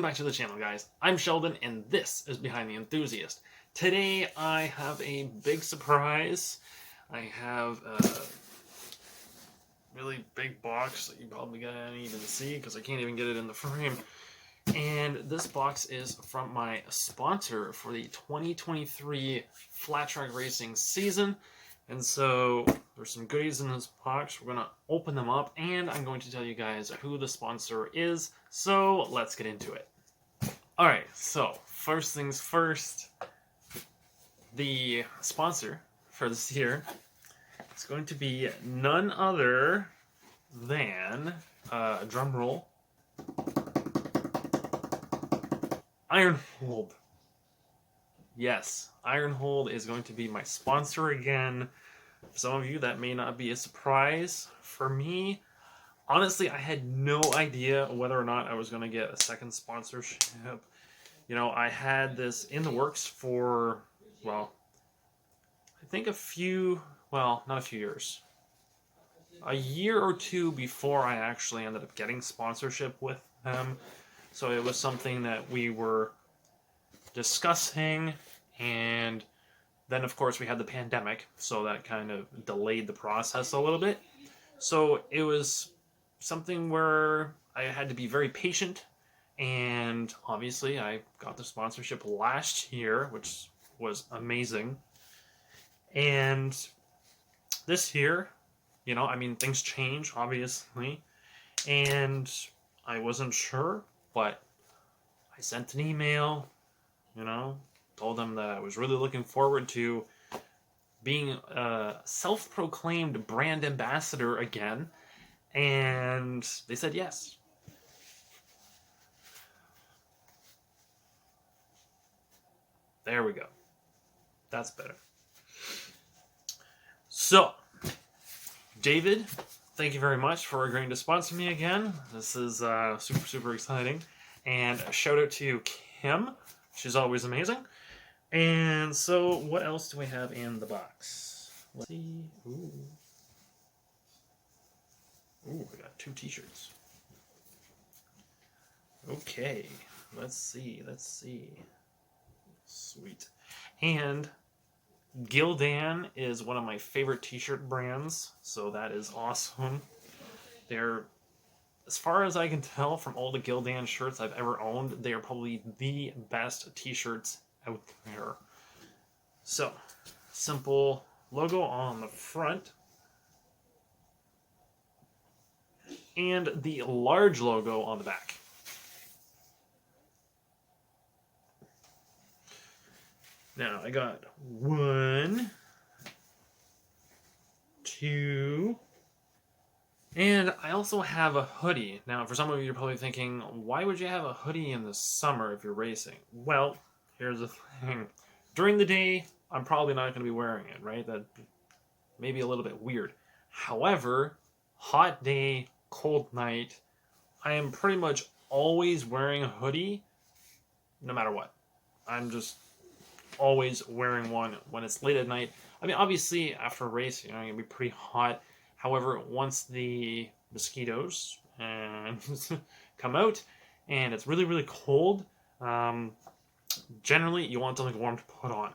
back to the channel, guys. I'm Sheldon, and this is Behind the Enthusiast. Today, I have a big surprise. I have a really big box that you probably can't even see because I can't even get it in the frame. And this box is from my sponsor for the 2023 Flat Track Racing season. And so there's some goodies in this box. We're going to open them up, and I'm going to tell you guys who the sponsor is. So let's get into it. Alright, so first things first, the sponsor for this year is going to be none other than, drum roll, Ironhold. Yes, Ironhold is going to be my sponsor again. For some of you, that may not be a surprise. For me, honestly, I had no idea whether or not I was going to get a second sponsorship. You know, I had this in the works for, well, I think not a few years. A year or two before I actually ended up getting sponsorship with them. So it was something that we were discussing, and then of course we had the pandemic, so that kind of delayed the process a little bit. So it was something where I had to be very patient, and obviously I got the sponsorship last year, which was amazing. And this year, you know, I mean, things change, obviously, and I wasn't sure, but I sent an email, you know, told them that I was really looking forward to being a self-proclaimed brand ambassador again, and they said yes. There we go. That's better. So, David, thank you very much for agreeing to sponsor me again. This is super, super exciting. And a shout out to Kim. She's always amazing. And so, what else do we have in the box? Let's see. Ooh, I got 2 t-shirts. Okay, let's see. Sweet. And Gildan is one of my favorite t-shirt brands, so that is awesome. They're, as far as I can tell from all the Gildan shirts I've ever owned, they are probably the best t-shirts out there. So, simple logo on the front, and the large logo on the back. Now, I got 1, 2, and I also have a hoodie. Now, for some of you, you're probably thinking, why would you have a hoodie in the summer if you're racing? Well, here's the thing. During the day, I'm probably not going to be wearing it, right? That may be a little bit weird. However, hot day, cold night, I am pretty much always wearing a hoodie, no matter what. I'm just always wearing one when it's late at night. I mean, obviously, after a race, you know, you're going to be pretty hot. However, once the mosquitoes come out and it's really, really cold, generally, you want something warm to put on.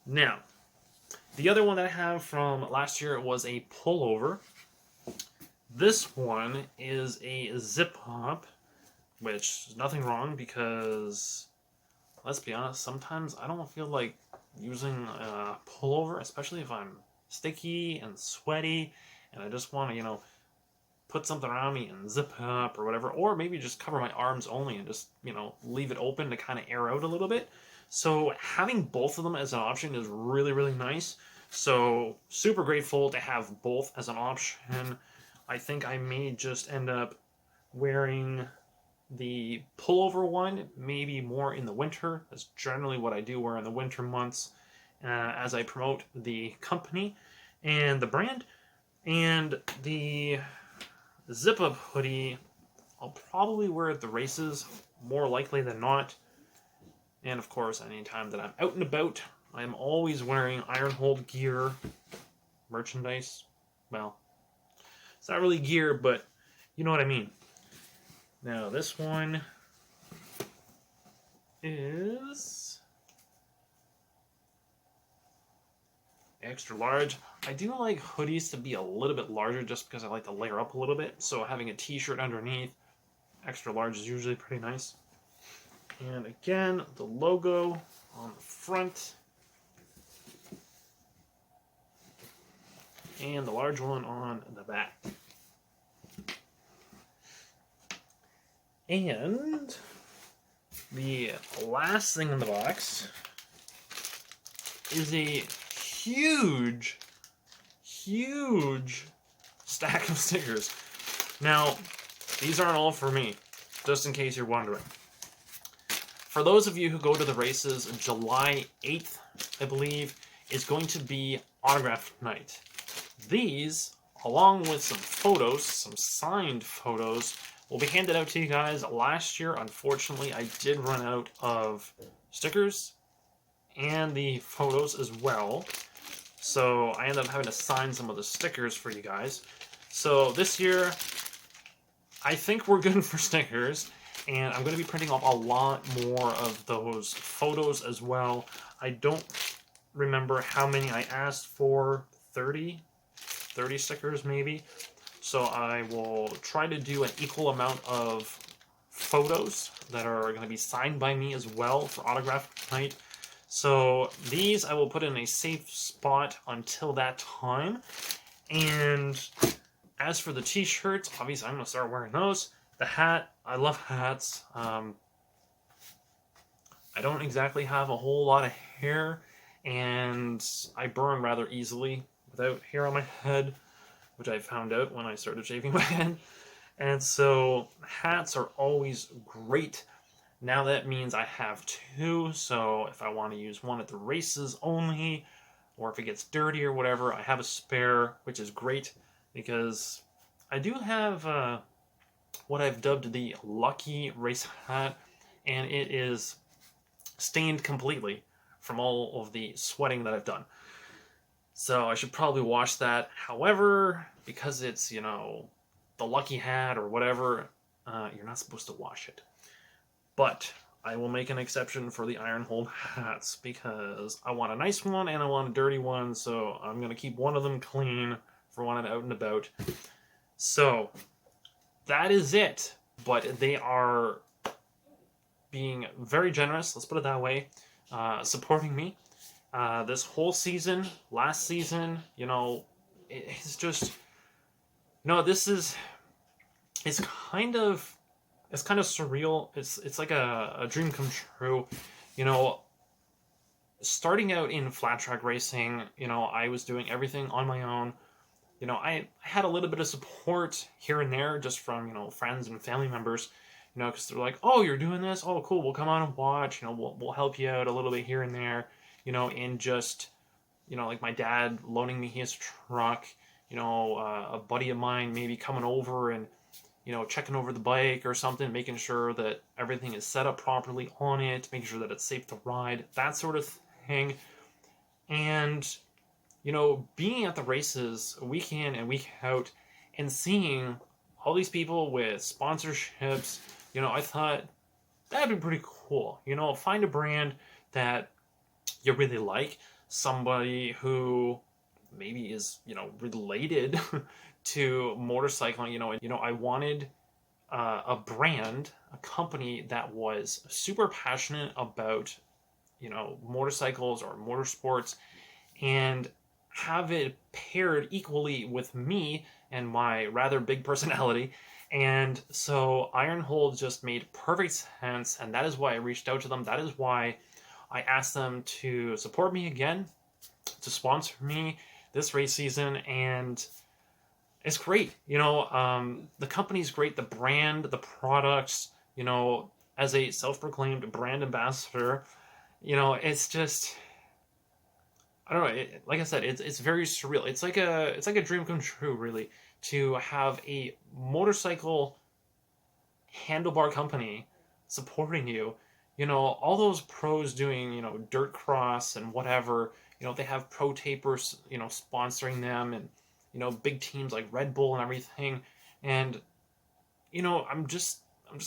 Now, the other one that I have from last year was a pullover. This one is a zip-up, which is nothing wrong because, let's be honest, sometimes I don't feel like using a pullover, especially if I'm sticky and sweaty and I just want to, you know, put something around me and zip up or whatever, or maybe just cover my arms only and just, you know, leave it open to kind of air out a little bit. So having both of them as an option is really, really nice. So super grateful to have both as an option. I think I may just end up wearing the pullover one, maybe more in the winter. That's generally what I do wear in the winter months as I promote the company and the brand. And the zip-up hoodie, I'll probably wear at the races, more likely than not. And of course, anytime that I'm out and about, I'm always wearing Ironhold gear, merchandise. Well, it's not really gear, but you know what I mean. Now this one is extra large. I do like hoodies to be a little bit larger just because I like to layer up a little bit. So having a t-shirt underneath, extra large is usually pretty nice. And again, the logo on the front. And the large one on the back. And the last thing in the box is a huge stack of stickers. Now, these aren't all for me, just in case you're wondering. For those of you who go to the races, July 8th, I believe, is going to be autograph night. These, along with some photos, some signed photos, will be handed out to you guys. Last year, unfortunately, I did run out of stickers and the photos as well. So I ended up having to sign some of the stickers for you guys. So this year, I think we're good for stickers. And I'm going to be printing off a lot more of those photos as well. I don't remember how many I asked for. 30 stickers maybe. So I will try to do an equal amount of photos that are going to be signed by me as well for autograph night. So these I will put in a safe spot until that time. And as for the t-shirts, obviously I'm going to start wearing those. The hat, I love hats. I don't exactly have a whole lot of hair, and I burn rather easily without hair on my head, which I found out when I started shaving my head. And so hats are always great. Now that means I have two, so if I want to use one at the races only, or if it gets dirty or whatever, I have a spare, which is great, because I do have what I've dubbed the Lucky Race hat, and it is stained completely from all of the sweating that I've done. So I should probably wash that. However, because it's, you know, the Lucky hat or whatever, you're not supposed to wash it. But I will make an exception for the Iron Hold hats because I want a nice one and I want a dirty one, so I'm going to keep one of them clean for when I'm out and about. So that is it. But they are being very generous, let's put it that way, supporting me. This whole season, last season, you know, it's just, this is, it's kind of surreal. It's like a dream come true. You know, starting out in flat track racing, you know, I was doing everything on my own. You know, I had a little bit of support here and there just from, you know, friends and family members, you know, because they're like, oh, you're doing this? Oh, cool. We'll come on and watch. You know, we'll help you out a little bit here and there, you know, and just, you know, like my dad loaning me his truck, you know, a buddy of mine maybe coming over and, you know, checking over the bike or something, making sure that everything is set up properly on it, making sure that it's safe to ride, that sort of thing. And, you know, being at the races week in and week out and seeing all these people with sponsorships, you know, I thought that'd be pretty cool. You know, find a brand that you really like, somebody who maybe is, you know, related to motorcycling. You know, I wanted a brand, a company that was super passionate about, you know, motorcycles or motorsports, and have it paired equally with me and my rather big personality. And so Iron Hold just made perfect sense, and that is why I reached out to them. That is why I asked them to support me again, to sponsor me this race season, and it's great. You know, the company's great, the brand, the products, you know, as a self-proclaimed brand ambassador, you know, it's just, I don't know. Like I said, it's very surreal. It's like a dream come true, really, to have a motorcycle handlebar company supporting you. You know, all those pros doing, you know, dirt cross and whatever. You know, they have pro tapers, you know, sponsoring them, and, you know, big teams like Red Bull and everything. And, you know, I'm just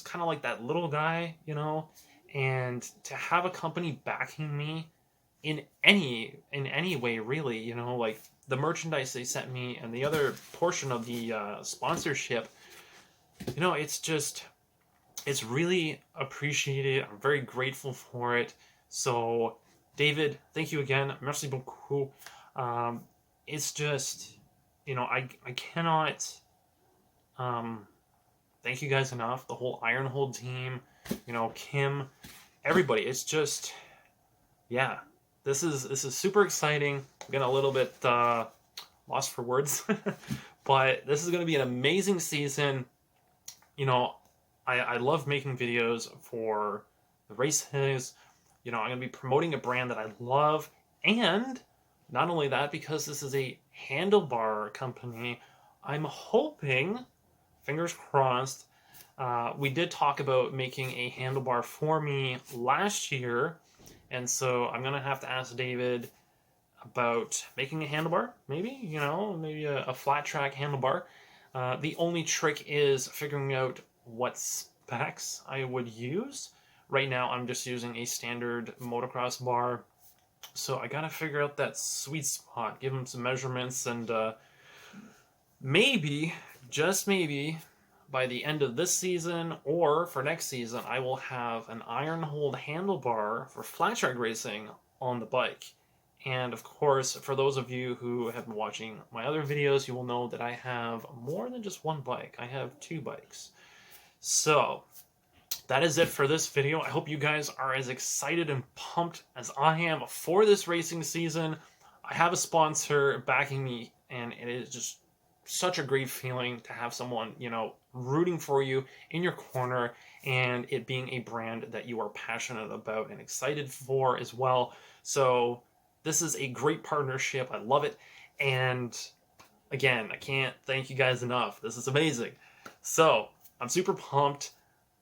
kind of like that little guy, you know, and to have a company backing me in any way, really, like the merchandise they sent me and the other portion of the sponsorship, it's really appreciated. I'm very grateful for it. So, David, thank you again. Merci beaucoup. Um, it's just, I cannot um, thank you guys enough. The whole Ironhold team, Kim, everybody. It's just, yeah, this is super exciting. I'm getting a little bit lost for words, but this is going to be an amazing season. You know, I love making videos for the races. I'm going to be promoting a brand that I love, and not only that, because this is a handlebar company, I'm hoping, fingers crossed. We did talk about making a handlebar for me last year, and so I'm gonna have to ask David about making a handlebar, maybe a flat track handlebar. The only trick is figuring out what specs I would use. Right now, I'm just using a standard motocross bar, so I gotta figure out that sweet spot, give him some measurements, and maybe, just maybe, by the end of this season or for next season, I will have an iron hold handlebar for flat track racing on the bike. And of course, for those of you who have been watching my other videos, you will know that I have more than just one bike. I have two bikes. So, that is it for this video. I hope you guys are as excited and pumped as I am for this racing season. I have a sponsor backing me, and it is just such a great feeling to have someone, rooting for you in your corner, and it being a brand that you are passionate about and excited for as well. So this is a great partnership. I love it. And again, I can't thank you guys enough. This is amazing. So I'm super pumped.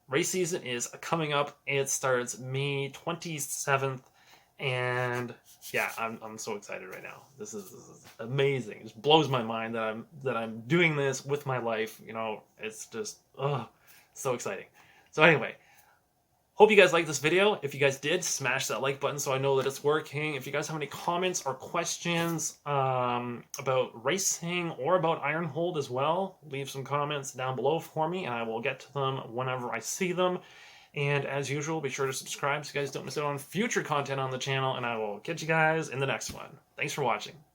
Race season is coming up. It starts May 27th. And yeah, I'm so excited right now. This is amazing. It just blows my mind that I'm doing this with my life. It's just so exciting. So anyway, hope you guys liked this video. If you guys did, smash that like button so I know that it's working. If you guys have any comments or questions about racing or about iron hold as well, leave some comments down below for me, and I will get to them whenever I see them. And as usual, be sure to subscribe so you guys don't miss out on future content on the channel, and I will catch you guys in the next one. Thanks for watching.